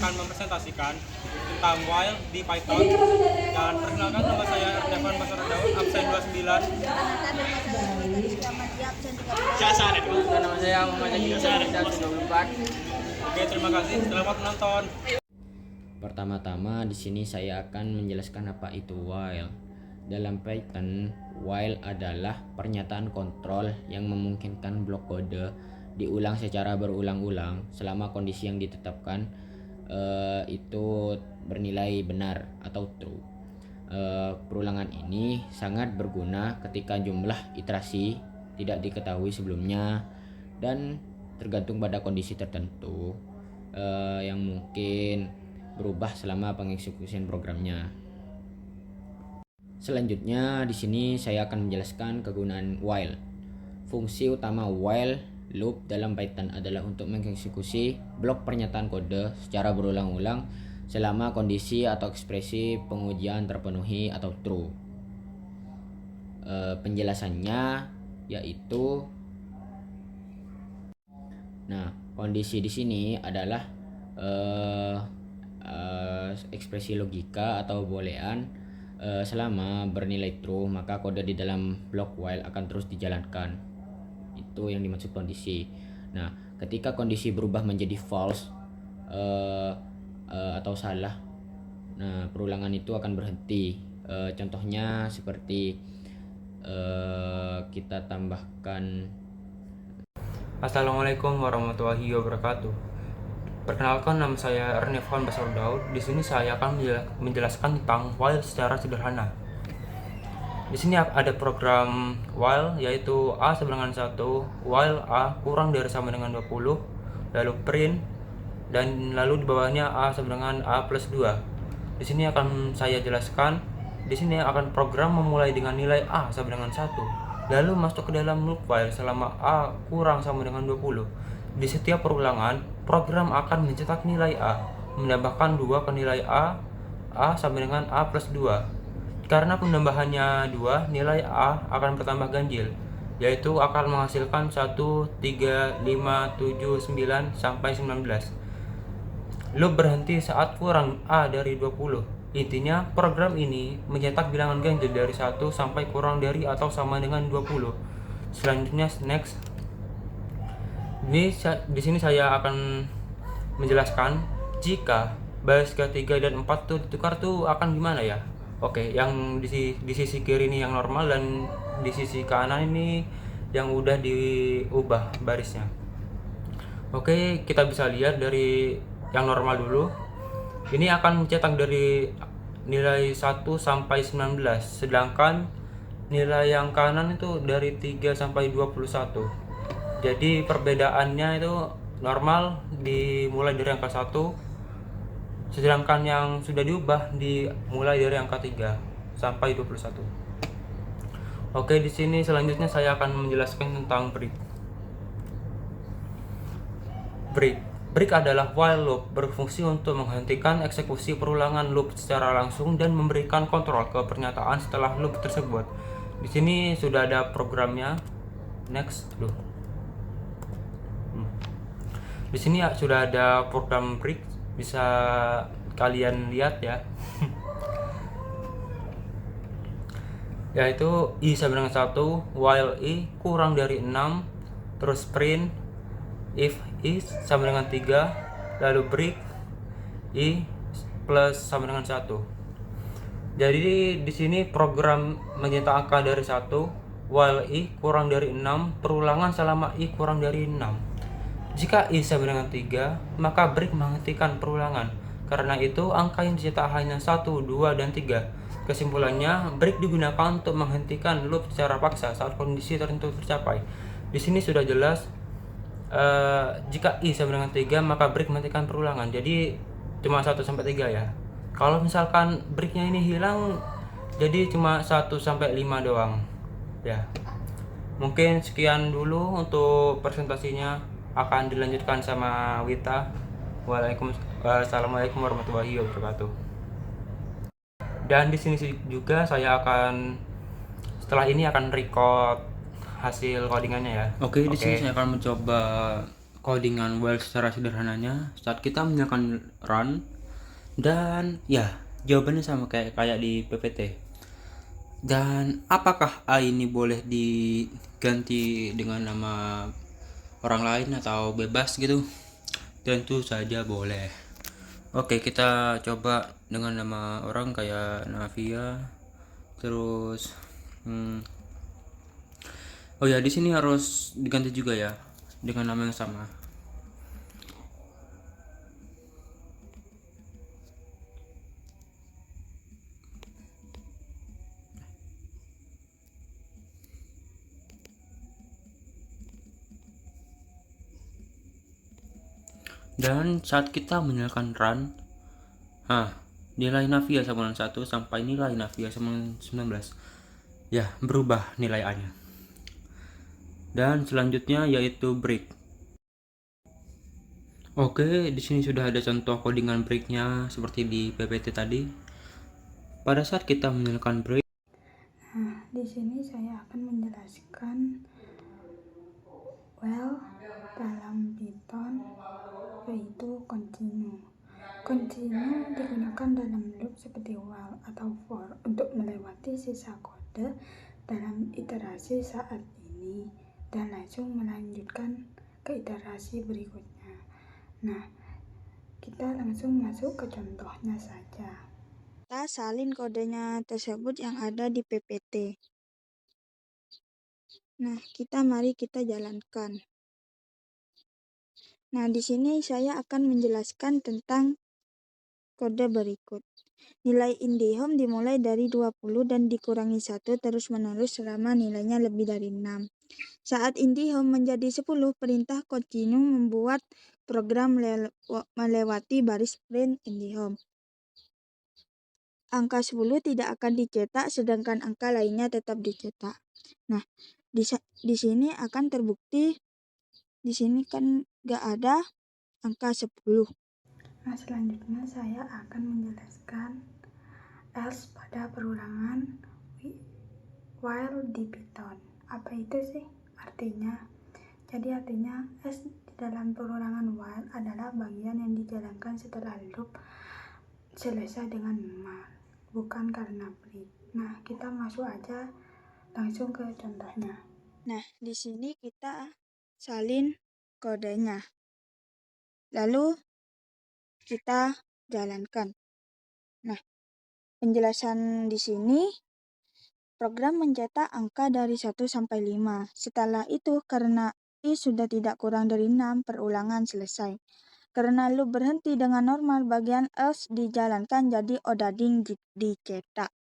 akan mempresentasikan tentang while di Python. Dan perkenalkan, nama saya Ernevan Basara Daud, absen 29. Dan nama saya Muhammad Agil Syarif, absen 24. Oke, terima kasih. Selamat menonton. Pertama-tama di sini saya akan menjelaskan apa itu while. Dalam Python, while adalah pernyataan kontrol yang memungkinkan blok kode diulang secara berulang-ulang selama kondisi yang ditetapkan itu bernilai benar atau true. Perulangan ini sangat berguna ketika jumlah iterasi tidak diketahui sebelumnya dan tergantung pada kondisi tertentu yang mungkin berubah selama pengeksekusian programnya. Selanjutnya di sini saya akan menjelaskan kegunaan while. Fungsi utama while loop dalam Python adalah untuk mengeksekusi blok pernyataan kode secara berulang-ulang selama kondisi atau ekspresi pengujian terpenuhi atau true. Penjelasannya yaitu, kondisi di sini adalah ekspresi logika atau boolean. Selama bernilai true, maka kode di dalam blok while akan terus dijalankan. Itu yang dimaksud kondisi. Nah, ketika kondisi berubah menjadi false atau salah, perulangan itu akan berhenti. Contohnya seperti kita tambahkan. Assalamualaikum warahmatullahi wabarakatuh. Perkenalkan, nama saya Ernevan Basara Daud. Di sini saya akan menjelaskan tentang while secara sederhana. Di sini ada program while, yaitu A sama dengan 1, while A kurang dari sama dengan 20, lalu print, dan lalu di bawahnya A sama dengan A plus 2. Di sini akan saya jelaskan. Di sini akan program memulai dengan nilai A sama dengan 1, lalu masuk ke dalam loop while selama A kurang sama dengan 20. Di setiap perulangan, program akan mencetak nilai A, menambahkan 2 ke nilai A sama dengan A plus 2. Karena penambahannya 2, nilai A akan bertambah ganjil, yaitu akan menghasilkan 1, 3, 5, 7, 9, sampai 19. Loop berhenti saat kurang A dari 20. Intinya, program ini mencetak bilangan ganjil dari 1 sampai kurang dari atau sama dengan 20. Selanjutnya, next. Di sini saya akan menjelaskan jika baris ketiga dan 4 tuh ditukar tuh akan gimana ya. Oke, yang di sisi kiri ini yang normal dan di sisi kanan ini yang udah diubah barisnya. Oke, kita bisa lihat dari yang normal dulu. Ini akan mencetak dari nilai 1 sampai 19, sedangkan nilai yang kanan itu dari 3 sampai 21. Jadi perbedaannya itu normal dimulai dari angka 1, sedangkan yang sudah diubah dimulai dari angka 3 sampai 21. Oke, di sini selanjutnya saya akan menjelaskan tentang break. Break adalah while loop, berfungsi untuk menghentikan eksekusi perulangan loop secara langsung dan memberikan kontrol ke pernyataan setelah loop tersebut. Di sini sudah ada programnya. Next, Di sini sudah ada program break, bisa kalian lihat ya. Yaitu I sama dengan 1, while I kurang dari 6, terus print, if I sama dengan 3, lalu break, I plus sama dengan 1. Jadi di sini program mencetak angka dari 1, while I kurang dari 6, perulangan selama I kurang dari 6. Jika I sama dengan 3, maka break menghentikan perulangan. Karena itu, angka yang dicetak hanya 1, 2, dan 3. Kesimpulannya, break digunakan untuk menghentikan loop secara paksa saat kondisi tertentu tercapai. Di sini sudah jelas, jika I sama dengan 3, maka break menghentikan perulangan. Jadi, cuma 1 sampai 3 ya. Kalau misalkan breaknya ini hilang, jadi cuma 1 sampai 5 doang. Ya. Mungkin sekian dulu untuk presentasinya. Akan dilanjutkan sama Wita. Assalamualaikum warahmatullahi wabarakatuh. Dan di sini juga saya akan setelah ini akan record hasil codingannya ya. Oke, di sini saya akan mencoba codingan while secara sederhananya saat kita menyalakan run, dan ya jawabannya sama kayak di PPT. Dan apakah A ini boleh diganti dengan nama orang lain atau bebas gitu? Tentu saja boleh. Oke, kita coba dengan nama orang kayak Navia. Terus oh ya, di sini harus diganti juga ya dengan nama yang sama. Dan saat kita menyalakan run, nilai Navia sama dengan 1 sampai nilai Navia sama dengan 19 ya berubah nilai A nya. Dan selanjutnya yaitu break. Oke, di sini sudah ada contoh codingan breaknya seperti di PPT tadi. Pada saat kita menyalakan break, Nah, di sini saya akan menjelaskan while dalam Python, yaitu continue. Continue digunakan dalam loop seperti while atau for untuk melewati sisa kode dalam iterasi saat ini dan langsung melanjutkan ke iterasi berikutnya. Nah, kita langsung masuk ke contohnya saja. Kita salin kodenya tersebut yang ada di PPT. Nah, mari kita jalankan. Nah, di sini saya akan menjelaskan tentang kode berikut. Nilai IndiHome dimulai dari 20 dan dikurangi 1 terus-menerus selama nilainya lebih dari 6. Saat IndiHome menjadi 10, perintah continue membuat program melewati baris print IndiHome. Angka 10 tidak akan dicetak, sedangkan angka lainnya tetap dicetak. Nah, di sini akan terbukti, di sini kan nggak ada angka 10. Nah, selanjutnya saya akan menjelaskan else pada perulangan while di Python. Apa itu sih artinya? Jadi artinya else di dalam perulangan while adalah bagian yang dijalankan setelah loop selesai dengan null, bukan karena break. Nah, kita masuk aja langsung ke contohnya. Nah, di sini kita salin kodenya. Lalu kita jalankan. Nah, penjelasan di sini, program mencetak angka dari 1 sampai 5. Setelah itu, karena I sudah tidak kurang dari 6, perulangan selesai. Karena loop berhenti dengan normal, bagian else dijalankan jadi odading dicetak.